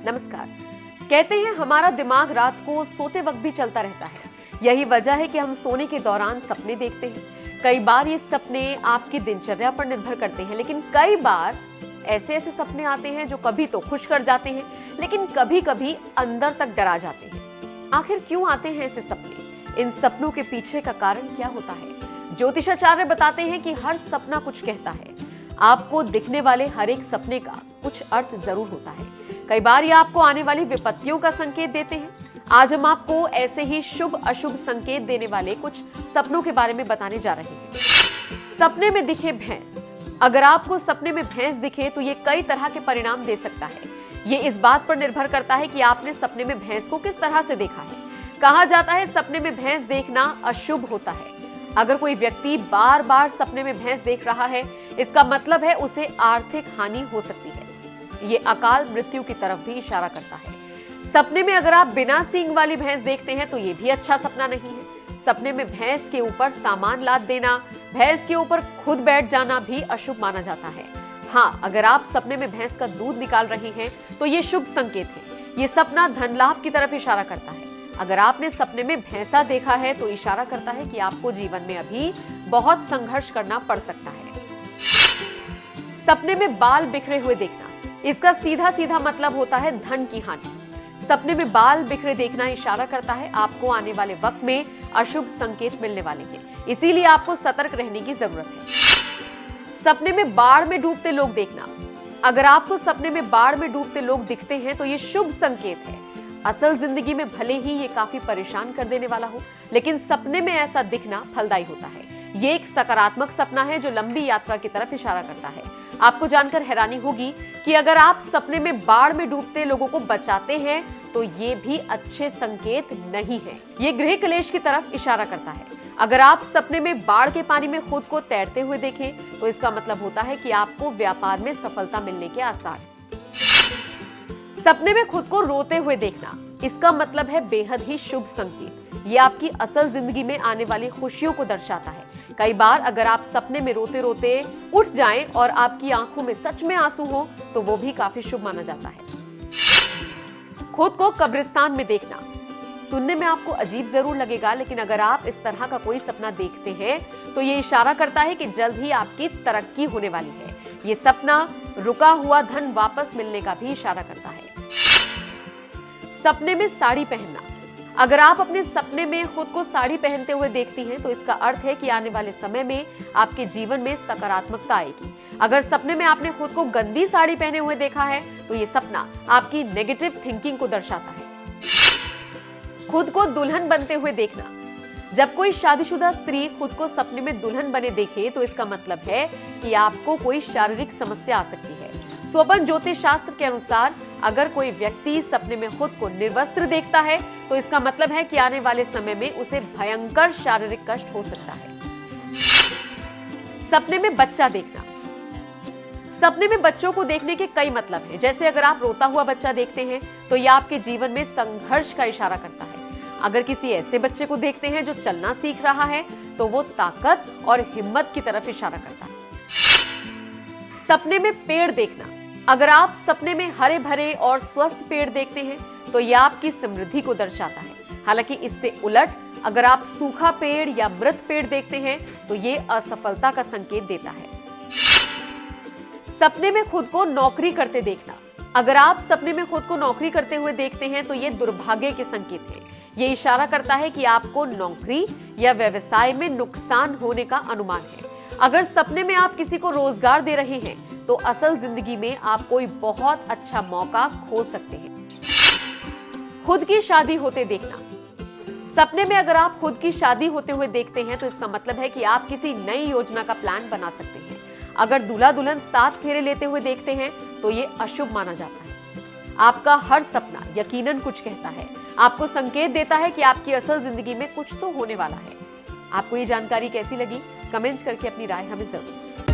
नमस्कार। कहते हैं हमारा दिमाग रात को सोते वक्त भी चलता रहता है। यही वजह है कि हम सोने के दौरान सपने देखते हैं। कई बार ये सपने आपकी दिनचर्या पर निर्भर करते हैं, लेकिन कई बार ऐसे ऐसे सपने आते हैं जो कभी तो खुश कर जाते हैं, लेकिन कभी कभी अंदर तक डरा जाते हैं। आखिर क्यों आते हैं ऐसे सपने? इन सपनों के पीछे का कारण क्या होता है? ज्योतिषाचार्य बताते हैं कि हर सपना कुछ कहता है। आपको दिखने वाले हर एक सपने का कुछ अर्थ जरूर होता है। कई बार ये आपको आने वाली विपत्तियों का संकेत देते हैं। आज हम आपको ऐसे ही शुभ अशुभ संकेत देने वाले कुछ सपनों के बारे में बताने जा रहे हैं। सपने में दिखे भैंस। अगर आपको सपने में भैंस दिखे तो ये कई तरह के परिणाम दे सकता है। ये इस बात पर निर्भर करता है कि आपने सपने में भैंस को किस तरह से देखा है। कहा जाता है सपने में भैंस देखना अशुभ होता है। अगर कोई व्यक्ति बार बार सपने में भैंस देख रहा है, इसका मतलब है उसे आर्थिक हानि हो सकती है। ये अकाल मृत्यु की तरफ भी इशारा करता है। सपने में अगर आप बिना सींग वाली भैंस देखते हैं तो ये भी अच्छा सपना नहीं है। सपने में भैंस के ऊपर सामान लाद देना, भैंस के ऊपर खुद बैठ जाना भी अशुभ माना जाता है। हाँ, अगर आप सपने में भैंस का दूध निकाल रही हैं तो ये शुभ संकेत है। ये सपना धन लाभ की तरफ इशारा करता है। अगर आपने सपने में भैंसा देखा है तो इशारा करता है कि आपको जीवन में अभी बहुत संघर्ष करना पड़ सकता है। सपने में बाल बिखरे हुए देखना, इसका सीधा सीधा मतलब होता है धन की हानि। सपने में बाल बिखरे देखना इशारा करता है आपको आने वाले वक्त में अशुभ संकेत मिलने वाले हैं, इसीलिए आपको सतर्क रहने की जरूरत है। सपने में बाढ़ में डूबते लोग देखना। अगर आपको सपने में बाढ़ में डूबते लोग दिखते हैं तो ये शुभ संकेत है। असल जिंदगी में भले ही ये काफी परेशान कर देने वाला हो, लेकिन सपने में ऐसा दिखना फलदायी होता है। ये एक सकारात्मक सपना है जो लंबी यात्रा की तरफ इशारा करता है। आपको जानकर हैरानी होगी कि अगर आप सपने में बाढ़ में डूबते लोगों को बचाते हैं तो ये भी अच्छे संकेत नहीं है। ये गृह क्लेश की तरफ इशारा करता है। अगर आप सपने में बाढ़ के पानी में खुद को तैरते हुए देखें तो इसका मतलब होता है कि आपको व्यापार में सफलता मिलने के आसार हैं। सपने में खुद को रोते हुए देखना, इसका मतलब है बेहद ही शुभ संकेत। ये आपकी असल जिंदगी में आने वाली खुशियों को दर्शाता है। कई बार अगर आप सपने में रोते रोते उठ जाएं और आपकी आंखों में सच में आंसू हो तो वो भी काफी शुभ माना जाता है। खुद को कब्रिस्तान में देखना, सुनने में आपको अजीब जरूर लगेगा, लेकिन अगर आप इस तरह का कोई सपना देखते हैं तो ये इशारा करता है कि जल्द ही आपकी तरक्की होने वाली है। ये सपना रुका हुआ धन वापस मिलने का भी इशारा करता है। सपने में साड़ी पहनना। अगर आप अपने सपने में खुद को साड़ी पहनते हुए देखती हैं तो इसका अर्थ है कि आने वाले समय में आपके जीवन में सकारात्मकता आएगी। अगर सपने में आपने खुद को गंदी साड़ी पहने हुए देखा है तो ये सपना आपकी नेगेटिव थिंकिंग को दर्शाता है। खुद को दुल्हन बनते हुए देखना। जब कोई शादीशुदा स्त्री खुद को सपने में दुल्हन बने देखे तो इसका मतलब है कि आपको कोई शारीरिक समस्या आ सकती है। स्वपन ज्योतिष शास्त्र के अनुसार अगर कोई व्यक्ति सपने में खुद को निर्वस्त्र देखता है तो इसका मतलब है कि आने वाले समय में उसे भयंकर शारीरिक कष्ट हो सकता है। सपने में बच्चा देखना। सपने में बच्चों को देखने के कई मतलब हैं। जैसे अगर आप रोता हुआ बच्चा देखते हैं तो यह आपके जीवन में संघर्ष का इशारा करता है। अगर किसी ऐसे बच्चे को देखते हैं जो चलना सीख रहा है तो वो ताकत और हिम्मत की तरफ इशारा करता है। सपने में पेड़ देखना। अगर आप सपने में हरे भरे और स्वस्थ पेड़ देखते हैं तो यह आपकी समृद्धि को दर्शाता है। हालांकि इससे उलट अगर आप सूखा पेड़ या मृत पेड़ देखते हैं तो यह असफलता का संकेत देता है। सपने में खुद को नौकरी करते देखना। अगर आप सपने में खुद को नौकरी करते हुए देखते हैं तो यह दुर्भाग्य के संकेत है। यह इशारा करता है कि आपको नौकरी या व्यवसाय में नुकसान होने का अनुमान है। अगर सपने में आप किसी को रोजगार दे रहे हैं तो असल जिंदगी में आप कोई बहुत अच्छा मौका खो सकते हैं। खुद की शादी होते देखना। सपने में अगर आप खुद की शादी होते हुए देखते हैं तो इसका मतलब है कि आप किसी नई योजना का प्लान बना सकते हैं। अगर दूल्हा दुल्हन साथ फेरे लेते हुए देखते हैं तो ये अशुभ माना जाता है। आपका हर सपना यकीनन कुछ कहता है, आपको संकेत देता है कि आपकी असल जिंदगी में कुछ तो होने वाला है। आपको ये जानकारी कैसी लगी? कमेंट करके अपनी राय हमें जरूर